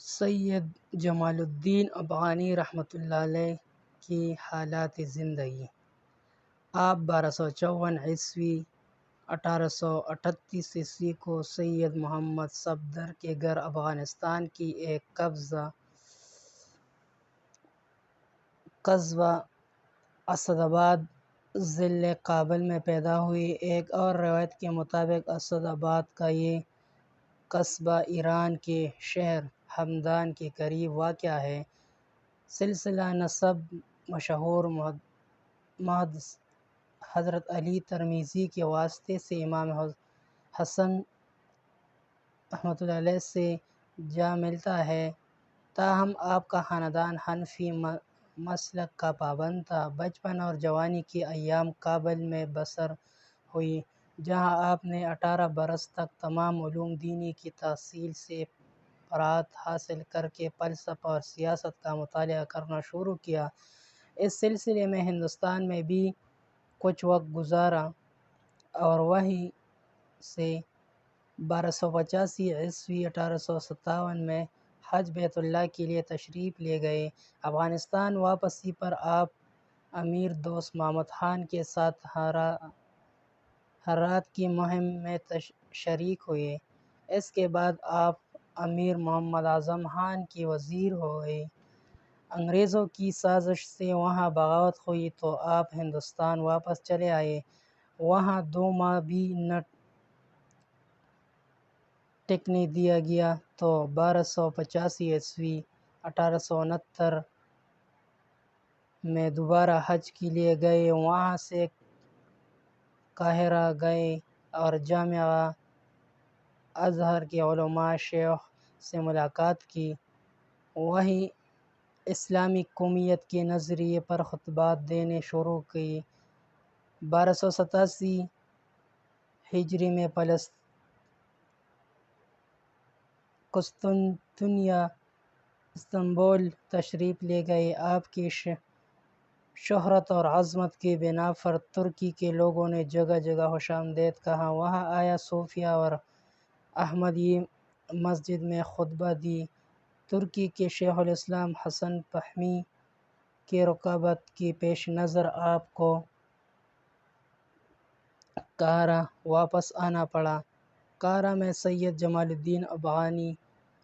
سید جمال الدین افغانی رحمۃ اللہ علیہ کی حالات زندگی۔ آپ 1254 ء 1838 ء کو سید محمد صفدر کے گھر افغانستان کی ایک قصبہ اسدآباد ضلع کابل میں پیدا ہوئی۔ ایک اور روایت کے مطابق اسدآباد کا یہ قصبہ ایران کے شہر ہمدان کے قریب واقع ہے۔ سلسلہ نسب مشہور محدث حضرت علی ترمذی کے واسطے سے امام حسن رحمۃ اللہ علیہ سے جا ملتا ہے، تاہم آپ کا خاندان حنفی مسلک کا پابند تھا۔ بچپن اور جوانی کے ایام کابل میں بسر ہوئے، جہاں آپ نے 18 برس تک تمام علوم دینی کی تحصیل سے برات حاصل کرکے فلسفہ اور سیاست کا مطالعہ کرنا شروع کیا۔ اس سلسلے میں ہندوستان میں بھی کچھ وقت گزارا اور وہیں سے 1285 ء 1857 میں حج بیت اللہ کے لیے تشریف لے گئے۔ افغانستان واپسی پر آپ امیر دوست محمد خان کے ساتھ ہرات کی مہم میں شریک ہوئے۔ اس کے بعد آپ امیر محمد اعظم خان کے وزیر ہوئے۔ انگریزوں کی سازش سے وہاں بغاوت ہوئی تو آپ ہندوستان واپس چلے آئے۔ وہاں 2 ماہ بھی نہ ٹکنے دیا گیا تو 1285 ء 1869 میں دوبارہ حج کے لیے گئے۔ وہاں سے قاہرہ گئے اور جامعہ ازہر کے علماء شیوخ سے ملاقات کی۔ وہیں اسلامی قومیت کے نظریے پر خطبات دینے شروع کیے۔ 1287 ہجری میں قسطنطنیہ استنبول تشریف لے گئے۔ آپ کی شہرت اور عظمت کی بنا پر ترکی کے لوگوں نے جگہ جگہ خوش آمدید کہا۔ وہاں آیا صوفیہ اور احمدی مسجد میں خطبہ دی۔ ترکی کے شیخ الاسلام حسن فہمی کی رغبت کے پیش نظر آپ کو قاہرہ واپس آنا پڑا۔ قاہرہ میں سید جمال الدین افغانی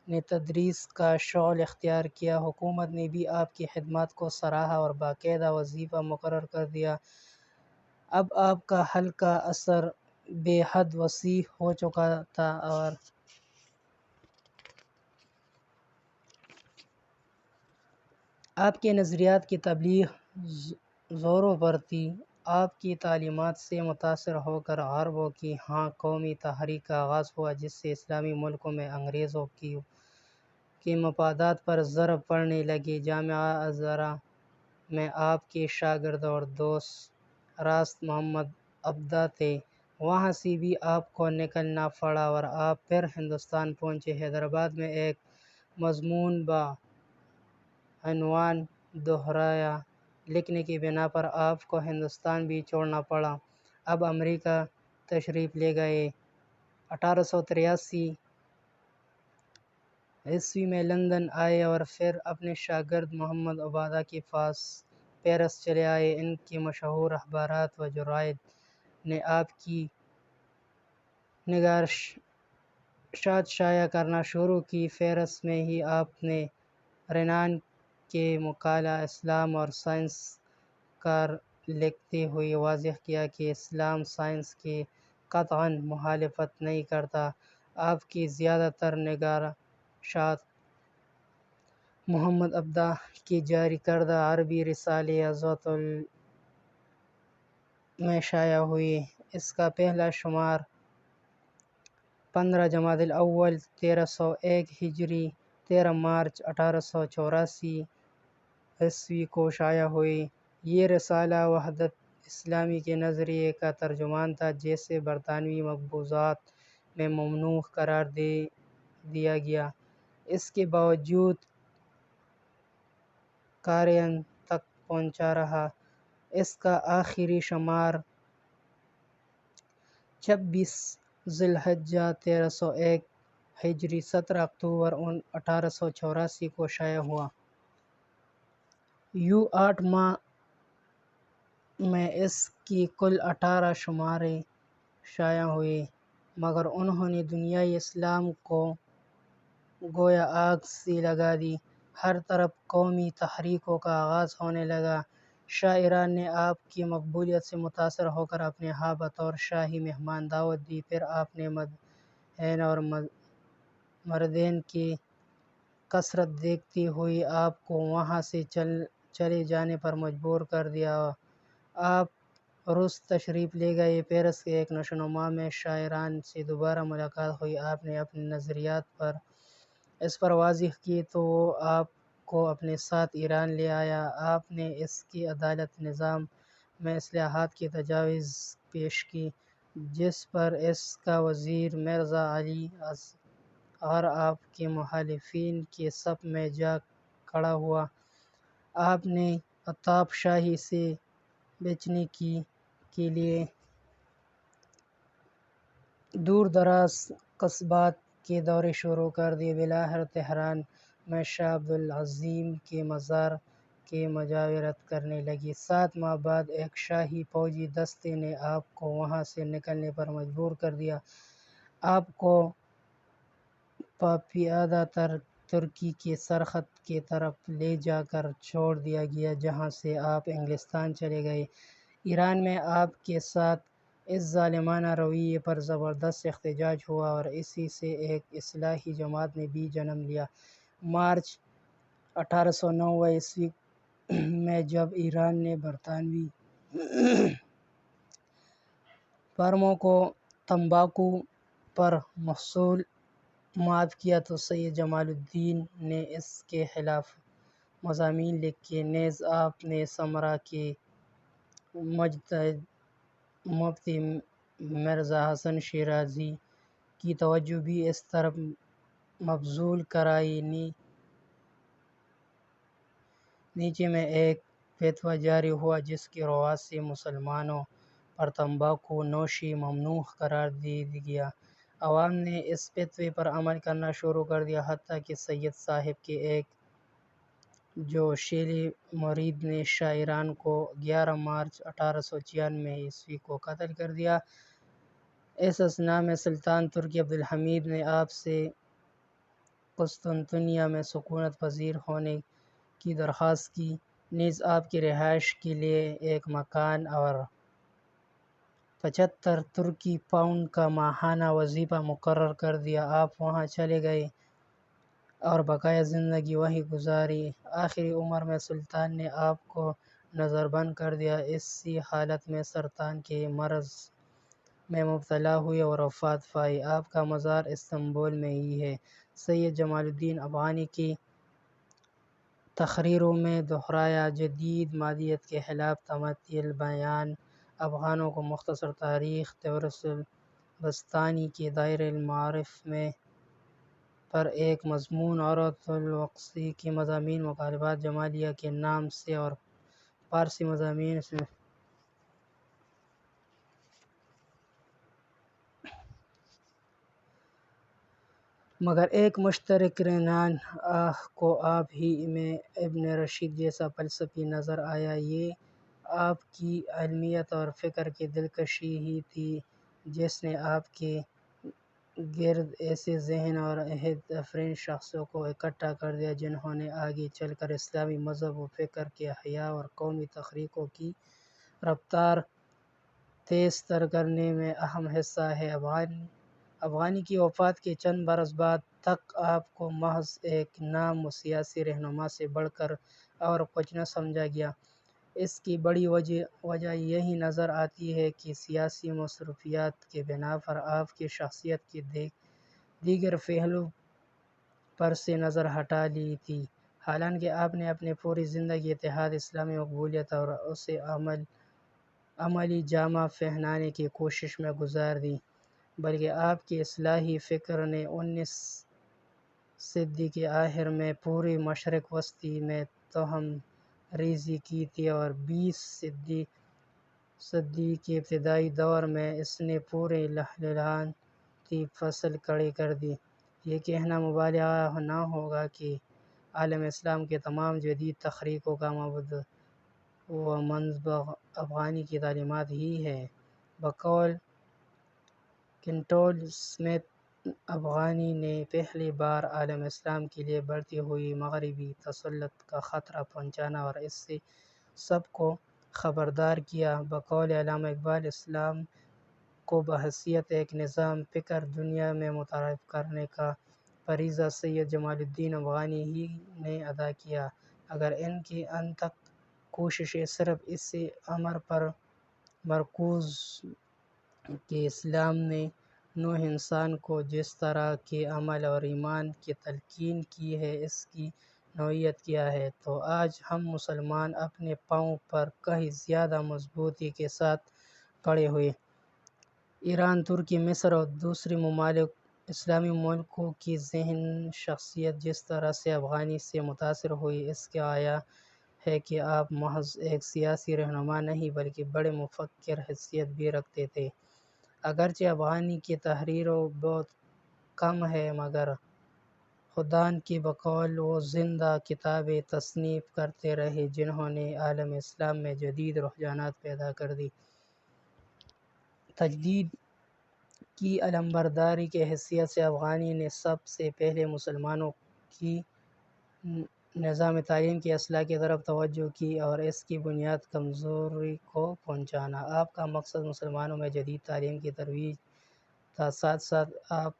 نے تدریس کا شغل اختیار کیا۔ حکومت نے بھی آپ کی خدمات کو سراہا اور باقاعدہ وظیفہ مقرر کر دیا۔ اب آپ کا حلقۂ اثر بے حد وسیع ہو چکا تھا اور آپ کے نظریات کی تبلیغ زوروں پر تھی۔ آپ کی تعلیمات سے متاثر ہو کر عربوں کی ہاں قومی تحریک کا آغاز ہوا، جس سے اسلامی ملکوں میں انگریزوں کے مفادات پر ضرب پڑنے لگی۔ جامعہ ازہر میں آپ کے شاگرد اور دوست راست محمد عبدہ تھے۔ وہاں سے بھی آپ کو نکلنا پڑا اور آپ پھر ہندوستان پہنچے۔ حیدرآباد میں ایک مضمون بعنوان دہرایا لکھنے کی بنا پر آپ کو ہندوستان بھی چھوڑنا پڑا۔ اب امریکہ تشریف لے گئے۔ 1883 ء میں لندن آئے اور پھر اپنے شاگرد محمد عبدہ کے پاس پیرس چلے آئے۔ ان کے مشہور اخبارات و جرائد نے آپ کی نگارشات شائع کرنا شروع کی۔ پیرس میں ہی آپ نے رینان کے مقالہ اسلام اور سائنس کا لکھتے ہوئے واضح کیا کہ اسلام سائنس کی قطعاً مخالفت نہیں کرتا۔ آپ کی زیادہ تر نگارشات محمد عبدہ کے جاری کردہ عربی رسالے عظوۃ میں شائع ہوئیں۔ اس کا پہلا شمار 15 جمادی الاول 1301 ہجری 13 مارچ 1884 ء کو شائع ہوئی۔ یہ رسالہ وحدت اسلامی کے نظریے کا ترجمان تھا، جسے برطانوی مقبوضات میں ممنوع قرار دیا گیا۔ اس کے باوجود قارئین تک پہنچا رہا۔ اس کا آخری شمار 26 ذی الحجہ 1301 ہجری 17 اکتوبر 1884 کو شائع ہوا۔ یوں 8 ماہ میں اس کی کل 18 شماریں شائع ہوئیں، مگر انہوں نے دنیائے اسلام کو گویا آگ سی لگا دی۔ ہر طرف قومی تحریکوں کا آغاز ہونے لگا۔ شاہ ایران نے آپ کی مقبولیت سے متاثر ہو کر اپنے ہاں بطور شاہی مہمان دعوت دی۔ پھر آپ نے مدائن اور مردین کی کثرت دیکھتی ہوئی آپ کو وہاں سے چلے جانے پر مجبور کر دیا۔ آپ روس تشریف لے گئے۔ پیرس کے ایک نشوونما میں شاہ ایران سے دوبارہ ملاقات ہوئی۔ آپ نے اپنے نظریات اس پر واضح کیے تو وہ آپ کو اپنے ساتھ ایران لے آیا۔ آپ نے اس کی عدالت نظام میں اصلاحات کی تجاویز پیش کی، جس پر اس کا وزیر مرزا علی اصغر آپ کے مخالفین کی صف میں جا کھڑا ہوا۔ آپ نے آتاب شاہی سے بچنے کے لیے دور دراز قصبات کے دورے شروع کر دیے۔ بالآخر تہران میں شاہ عبدالعظیم کے مزار کی مجاورت کرنے لگے۔ 7 ماہ بعد ایک شاہی فوجی دستے نے آپ کو وہاں سے نکلنے پر مجبور کر دیا۔ آپ کو پیادہ ترکی کے سرحد کی طرف لے جا کر چھوڑ دیا گیا، جہاں سے آپ انگلستان چلے گئے۔ ایران میں آپ کے ساتھ اس ظالمانہ رویے پر زبردست احتجاج ہوا اور اسی سے ایک اصلاحی جماعت نے بھی جنم لیا۔ مارچ 1890 میں جب ایران نے برطانوی فرموں کو تمباکو پر محصول معاف کیا تو سید جمال الدین نے اس کے خلاف مضامین لکھے۔ نیز آپ نے سمرا کے مفتی مرزا حسن شیرازی کی توجہ بھی اس طرف مبذول کرائی۔ نیچے میں ایک فتویٰ جاری ہوا جس کی روایت سے مسلمانوں پر تمباکو نوشی ممنوع قرار دے دیا۔ عوام نے اس فتوے پر عمل کرنا شروع کر دیا، حتیٰ کہ سید صاحب کے ایک جوشیلے مرید نے شاہ ایران کو 11 مارچ 1896 کو قتل کر دیا۔ اس اثناء میں سلطان ترکی عبدالحمید نے آپ سے قسطنطنیہ میں سکونت پذیر ہونے کی درخواست کی، نیز آپ کی رہائش کے لیے ایک مکان اور 75 ترکی پاؤنڈ کا ماہانہ وظیفہ مقرر کر دیا۔ آپ وہاں چلے گئے اور بقیہ زندگی وہیں گزاری۔ آخری عمر میں سلطان نے آپ کو نظر بند کر دیا۔ اسی حالت میں سرطان کے مرض میں مبتلا ہوئے اور وفات پائی۔ آپ کا مزار استنبول میں ہی ہے۔ سید جمال الدین افغانی کی تحریروں میں دہرایا جدید مادیت کے خلاف تمثیل بیان، افغانوں کو مختصر تاریخ، طیرس البستانی کے دائرۂ المعارف پر ایک مضمون، عروۃ الوثقی کے مضامین، مکالمات جمالیہ کے نام سے اور فارسی مضامین میں مگر ایک مشترک رنان کو آپ ہی میں ابن رشد جیسا فلسفی نظر آیا۔ یہ آپ کی علمیت اور فکر کی دلکشی ہی تھی جس نے آپ کے گرد ایسے ذہین اور عہد افریز شخصوں کو اکٹھا کر دیا جنہوں نے آگے چل کر اسلامی مذہب و فکر کے احیاء اور قومی تحریکوں کی رفتار تیز تر کرنے میں اہم حصہ ہے۔ افغانی کی وفات کے چند برس بعد تک آپ کو محض ایک نام و سیاسی رہنما سے بڑھ کر اور کچھ نہ سمجھا گیا۔ اس کی بڑی وجہ یہی نظر آتی ہے کہ سیاسی مصروفیات کی بنا پر آپ کی شخصیت کے دیگر پہلو پر سے نظر ہٹا لی تھی، حالانکہ آپ نے اپنی پوری زندگی اتحاد، اسلامی مقبولیت اور اسے عملی جامہ پہنانے کی کوشش میں گزار دی، بلکہ آپ کی اصلاحی فکر نے 19 صدی کے آخر میں پورے مشرق وسطی میں توہم ریزی کی تھی اور 20 صدی کے ابتدائی دور میں اس نے پورے لہلان ترقیاتی فصل کھڑی کر دی۔ یہ کہنا مبالغہ نہ ہوگا کہ عالم اسلام کے تمام جدید تحریکوں کا مبدأ و منبع افغانی کی تعلیمات ہی ہے۔ بقول کینٹول اسمتھ، افغانی نے پہلی بار عالم اسلام کے لیے بڑھتی ہوئی مغربی تسلط کا خطرہ پہچانا اور اس سے سب کو خبردار کیا۔ بقول علامہ اقبال، اسلام کو بحیثیت ایک نظام فکر دنیا میں متعارف کرنے کا فریضہ سید جمال الدین افغانی ہی نے ادا کیا۔ اگر ان کی انتھک کوششیں صرف اس امر پر مرکوز کہ اسلام نے نوع انسان کو جس طرح کے عمل اور ایمان کی تلقین کی ہے اس کی نوعیت کیا ہے، تو آج ہم مسلمان اپنے پاؤں پر کہیں زیادہ مضبوطی کے ساتھ کھڑے ہوئے۔ ایران، ترکی، مصر اور دوسرے اسلامی ملکوں کی ذہین شخصیت جس طرح سے افغانی سے متاثر ہوئی، اس کا آیا ہے کہ آپ محض ایک سیاسی رہنما نہیں بلکہ بڑے مفکر حیثیت بھی رکھتے تھے۔ اگرچہ افغانی کی تحریر بہت کم ہے مگر خدان کی بقول وہ زندہ کتابیں تصنیف کرتے رہے جنہوں نے عالم اسلام میں جدید رجحانات پیدا کر دی۔ تجدید کی علمبرداری کی حیثیت سے افغانی نے سب سے پہلے مسلمانوں کی نظام تعلیم کی اصلاح کی طرف توجہ کی اور اس کی بنیادی کمزوری کو پہچانا۔ آپ کا مقصد مسلمانوں میں جدید تعلیم کی ترویج تھا، ساتھ ساتھ آپ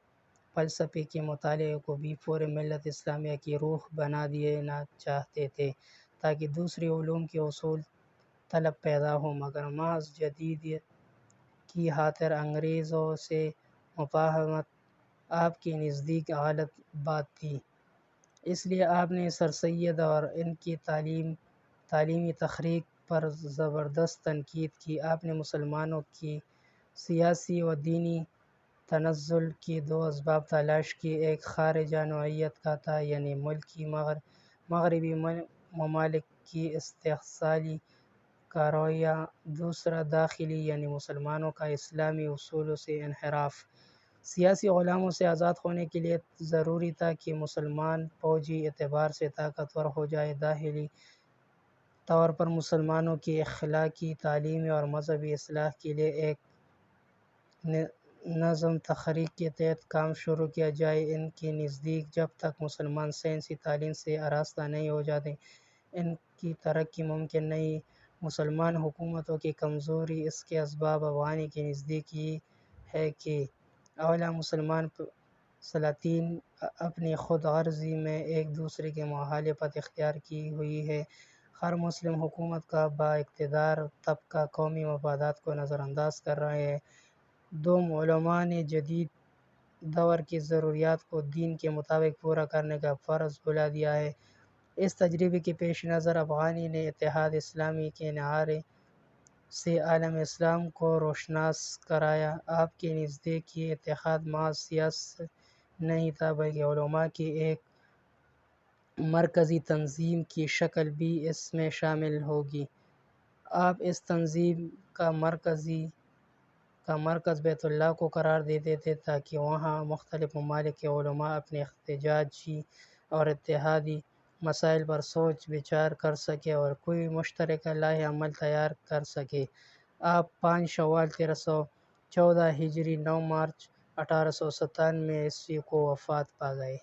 فلسفے کے مطالعے کو بھی پورے ملت اسلامیہ کی روح بنا دینا چاہتے تھے تاکہ دوسرے علوم کے حصول طلب پیدا ہو، مگر محض جدیدیت کی خاطر انگریزوں سے مفاہمت آپ کے نزدیک غلط بات تھی۔ اس لیے آپ نے سر سید اور ان کی تعلیمی تحریک پر زبردست تنقید کی۔ آپ نے مسلمانوں کی سیاسی و دینی تنزل کے دو اسباب تلاش کیے، ایک خارجہ نوعیت کا تھا، یعنی ملکی مغربی ممالک کی استحصالی کا رویہ، دوسرا داخلی یعنی مسلمانوں کا اسلامی اصولوں سے انحراف۔ سیاسی غلاموں سے آزاد ہونے کے لیے ضروری تھا کہ مسلمان فوجی اعتبار سے طاقتور ہو جائے، داخلی طور پر مسلمانوں کی اخلاقی، تعلیمی اور مذہبی اصلاح کے لیے ایک نظم تحریک کے تحت کام شروع کیا جائے۔ ان کے نزدیک جب تک مسلمان سائنسی تعلیم سے آراستہ نہیں ہو جاتے ان کی ترقی ممکن نہیں۔ مسلمان حکومتوں کی کمزوری، اس کے اسباب افغانی کے نزدیک یہ ہے کہ اولا مسلمان سلاطین اپنی خود غرضی میں ایک دوسرے کی مخالفت اختیار کی ہوئی ہے۔ ہر مسلم حکومت کا بااقتدار طبقہ قومی مفادات کو نظر انداز کر رہا ہے۔ دوم، علماء نے جدید دور کی ضروریات کو دین کے مطابق پورا کرنے کا فرض بلا دیا ہے۔ اس تجربے کے پیش نظر افغانی نے اتحاد اسلامی کے نعرے سے عالم اسلام کو روشناس کرایا۔ آپ کے نزدیک یہ اتحاد محض سیاسی نہیں تھا بلکہ علماء کی ایک مرکزی تنظیم کی شکل بھی اس میں شامل ہوگی۔ آپ اس تنظیم کا مرکز بیت اللہ کو قرار دیتے تھے تاکہ وہاں مختلف ممالک کے علماء اپنے احتجاجی اور اتحادی مسائل پر سوچ بچار کر سکیں اور کوئی مشترکہ لائحہ عمل تیار کر سکیں۔ آپ 5 شوال 1314 ہجری 9 مارچ 1897 کو وفات پا گئے۔